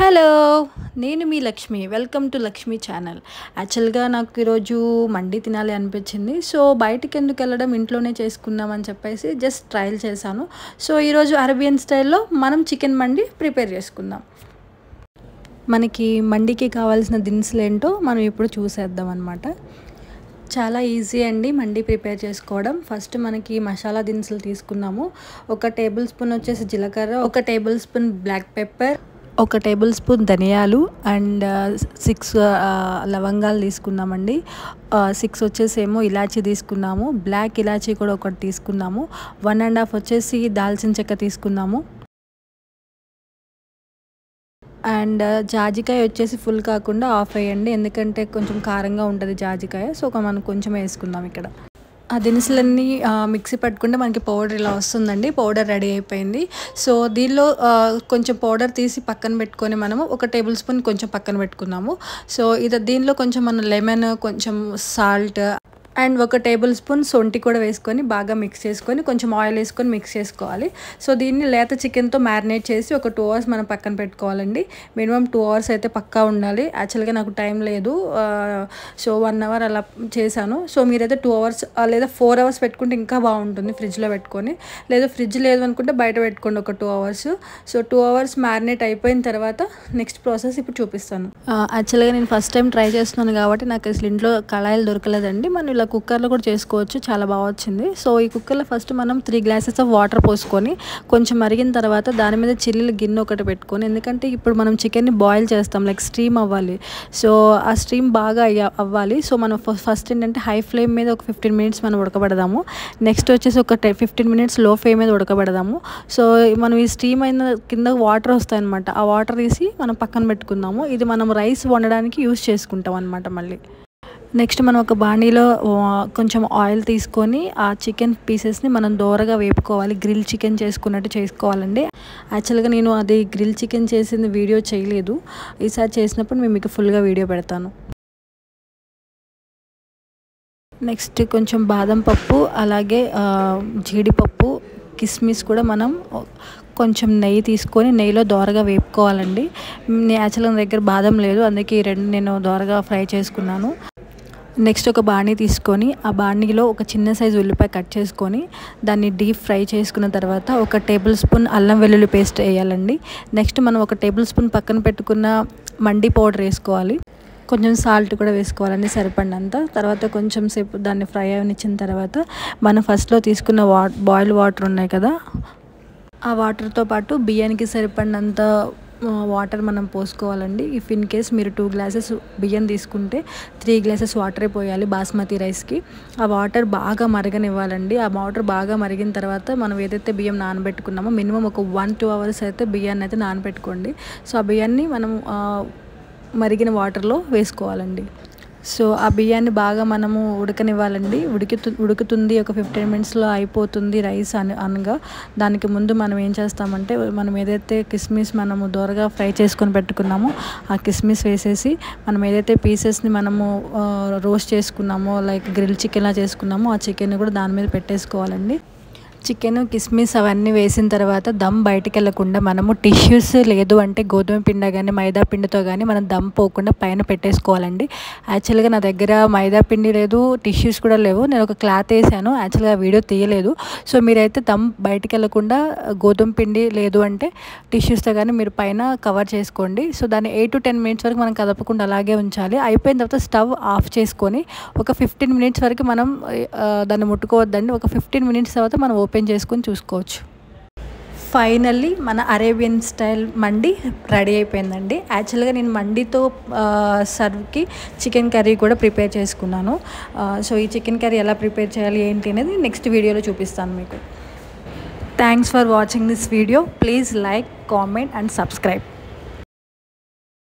Hello! నేను మీ Lakshmi. Welcome to Lakshmi channel. యాక్చువల్‌గా నాకు ఈరోజు మండి తినాలి అనిపించింది. సో, బయటికెందుకెళ్ళడం ఇంట్లోనే చేసుకుందామని చెప్పేసి జస్ట్ ట్రయల్ చేశాను. సో, ఈరోజు అరేబియన్ స్టైల్‌లో మనం చికెన్ మండి ప్రిపేర్ చేసుకుందాం. మనకి మండికి కావాల్సిన దినుసులేంటో మనం ఇప్పుడు చూసేద్దాం అనమాట. చాలా ఈజీ అండి మండి ప్రిపేర్ చేసుకోవడం. ఫస్ట్ మనకి మసాలా దినుసులు తీసుకున్నాము. 1 టేబుల్ స్పూన్ వచ్చేసి జీలకర్ర, 1 tablespoon black pepper, 1 tablespoon ధనియాలు అండ్ 6 లవంగాలు తీసుకున్నామండి. 6 వచ్చేసేమో ఇలాచీ తీసుకున్నాము. బ్లాక్ ఇలాచీ కూడా ఒకటి తీసుకున్నాము. 1 1/2 వచ్చేసి దాల్చిన చెక్క తీసుకున్నాము. అండ్ జాజికాయ వచ్చేసి ఫుల్ కాకుండా హాఫ్ వేయండి, ఎందుకంటే కొంచెం కారంగా ఉంటుంది జాజికాయ. సో, మనం కొంచెం వేసుకుందాం ఇక్కడ. ఆ దినుసులన్నీ మిక్సీ పట్టుకుంటే మనకి పౌడర్ ఇలా వస్తుందండి. పౌడర్ రెడీ అయిపోయింది. సో, దీనిలో కొంచెం పౌడర్ తీసి పక్కన పెట్టుకొని మనము 1 టేబుల్ స్పూన్ కొంచెం పక్కన పెట్టుకున్నాము. సో, దీనిలో కొంచెం మనం లెమన్, కొంచెం సాల్ట్ అండ్ 1 టేబుల్ స్పూన్ శొంఠి కూడా వేసుకొని బాగా మిక్స్ చేసుకొని కొంచెం ఆయిల్ వేసుకొని మిక్స్ చేసుకోవాలి. సో, దీన్ని లేత చికెన్తో మ్యారినేట్ చేసి ఒక 2 అవర్స్ మనం పక్కన పెట్టుకోవాలండి. మినిమం 2 అవర్స్ అయితే పక్కా ఉండాలి. యాక్చువల్గా నాకు టైం లేదు, సో 1 అవర్ అలా చేశాను. సో, మీరైతే 2 అవర్స్ లేదా 4 అవర్స్ పెట్టుకుంటే ఇంకా బాగుంటుంది ఫ్రిడ్జ్లో పెట్టుకొని. లేదా ఫ్రిడ్జ్ లేదు అనుకుంటే బయట పెట్టుకోండి ఒక 2 అవర్స్. సో, 2 అవర్స్ మ్యారినేట్ అయిపోయిన తర్వాత నెక్స్ట్ ప్రాసెస్ ఇప్పుడు చూపిస్తాను. యాక్చువల్గా నేను ఫస్ట్ టైం ట్రై చేస్తున్నాను కాబట్టి నాకు అసలు ఇంట్లో కళాయిలు దొరకలేదండి. మనం ఇలా కుక్కర్లో కూడా చేసుకోవచ్చు, చాలా బాగా వచ్చింది. సో, ఈ కుక్కర్లో ఫస్ట్ మనం 3 గ్లాసెస్ ఆఫ్ వాటర్ పోసుకొని కొంచెం మరిగిన తర్వాత దాని మీద చిల్లీల గిన్నె ఒకటి పెట్టుకొని, ఎందుకంటే ఇప్పుడు మనం చికెన్ని బాయిల్ చేస్తాం, లైక్ స్టీమ్ అవ్వాలి. సో, ఆ స్టీమ్ బాగా అవ్వాలి. సో, మనం ఫస్ట్ ఏంటంటే హై ఫ్లేమ్ మీద ఒక 15 మినిట్స్ మనం ఉడకబెడదాము. నెక్స్ట్ వచ్చేసి ఒక 15 మినిట్స్ లో ఫ్లేమ్ మీద ఉడకబెడదాము. సో, మనం ఈ స్టీమ్ అయిన కింద వాటర్ వస్తాయన్నమాట. ఆ వాటర్ తీసి మనం పక్కన పెట్టుకుందాము. ఇది మనం రైస్ వండడానికి యూస్ చేసుకుంటాం అనమాట. మళ్ళీ నెక్స్ట్ మనం ఒక బాణీలో కొంచెం ఆయిల్ తీసుకొని ఆ చికెన్ పీసెస్ని మనం దోరగా వేపుకోవాలి. గ్రిల్ చికెన్ చేసుకున్నట్టు చేసుకోవాలండి. యాక్చువల్గా నేను అది గ్రిల్ చికెన్ చేసింది వీడియో చేయలేదు. ఈసారి చేసినప్పుడు మేము మీకు ఫుల్గా వీడియో పెడతాను. నెక్స్ట్ కొంచెం బాదం పప్పు, అలాగే జీడిపప్పు, కిస్మిస్ కూడా మనం కొంచెం నెయ్యి తీసుకొని నెయ్యిలో దోరగా వేపుకోవాలండి. యాక్చువల్గా నా దగ్గర బాదం లేదు, అందుకే ఈ రెండు నేను దోరగా ఫ్రై చేసుకున్నాను. నెక్స్ట్ ఒక బాణీ తీసుకొని ఆ బాణీలో ఒక చిన్న సైజు ఉల్లిపాయ కట్ చేసుకొని దాన్ని డీప్ ఫ్రై చేసుకున్న తర్వాత 1 టేబుల్ స్పూన్ అల్లం వెల్లుల్లి పేస్ట్ వేయాలండి. నెక్స్ట్ మనం 1 టేబుల్ స్పూన్ పక్కన పెట్టుకున్న మండి పౌడర్ వేసుకోవాలి. కొంచెం సాల్ట్ కూడా వేసుకోవాలండి సరిపడినంత. తర్వాత కొంచెం సేపు దాన్ని ఫ్రై అవనిచ్చిన తర్వాత మనం ఫస్ట్లో తీసుకున్న బాయిల్డ్ వాటర్ ఉన్నాయి కదా, ఆ వాటర్తో పాటు బియ్యానికి సరిపడినంత వాటర్ మనం పోసుకోవాలండి. ఇఫ్ ఇన్ కేస్ మీరు 2 గ్లాసెస్ బియ్యం తీసుకుంటే 3 గ్లాసెస్ వాటరే పోయాలి బాస్మతి రైస్కి. ఆ వాటర్ బాగా మరగనివ్వాలండి. ఆ వాటర్ బాగా మరిగిన తర్వాత మనం ఏదైతే బియ్యం నానబెట్టుకున్నామో మినిమం ఒక 1-2 అవర్స్ అయితే బియ్యాన్ని అయితే నానబెట్టుకోండి. సో, ఆ బియ్యాన్ని మనం మరిగిన వాటర్లో వేసుకోవాలండి. సో, ఆ బియ్యాన్ని బాగా మనము ఉడకనివ్వాలండి. ఉడుకుతుంది, ఒక 15 మినిట్స్లో అయిపోతుంది రైస్ అనగా దానికి ముందు మనం ఏం చేస్తామంటే మనం ఏదైతే కిస్మిస్ మనము దోరగా ఫ్రై చేసుకొని పెట్టుకున్నామో ఆ కిస్మిస్ వేసేసి మనం ఏదైతే పీసెస్ని మనము రోస్ట్ చేసుకున్నామో, లైక్ గ్రిల్ చికెన్లా చేసుకున్నామో ఆ చికెన్ని కూడా దాని మీద పెట్టేసుకోవాలండి. చికెన్, కిస్మిస్ అవన్నీ వేసిన తర్వాత దమ్ బయటికి వెళ్ళకుండా మనము టిష్యూస్ లేదు అంటే గోధుమ పిండి కానీ మైదా పిండితో కానీ మనం దమ్ పోకుండా పైన పెట్టేసుకోవాలండి. యాక్చువల్గా నా దగ్గర మైదా పిండి లేదు, టిష్యూస్ కూడా లేవు. నేను ఒక క్లాత్ వేసాను, యాక్చువల్గా వీడియో తీయలేదు. సో, మీరైతే దమ్ బయటికి వెళ్ళకుండా గోధుమ పిండి లేదు అంటే టిష్యూస్తో కానీ మీరు పైన కవర్ చేసుకోండి. సో, దాన్ని 8 to 10 మినిట్స్ వరకు మనం కదపకుండా అలాగే ఉంచాలి. అయిపోయిన తర్వాత స్టవ్ ఆఫ్ చేసుకొని ఒక 15 మినిట్స్ వరకు మనం దాన్ని ముట్టుకోవద్దండి. ఒక 15 మినిట్స్ తర్వాత మనం ఓపెన్ చేసుకొని చూసుకోవచ్చు. ఫైనల్లీ మన అరేబియన్ స్టైల్ మండి రెడీ అయిపోయిందండి. యాక్చువల్గా నేను మండితో సర్వ్కి చికెన్ కర్రీ కూడా ప్రిపేర్ చేసుకున్నాను. సో, ఈ చికెన్ కర్రీ ఎలా ప్రిపేర్ చేయాలి ఏంటి అనేది నెక్స్ట్ వీడియోలో చూపిస్తాను మీకు. Thanks for watching this video. Please like, comment and subscribe.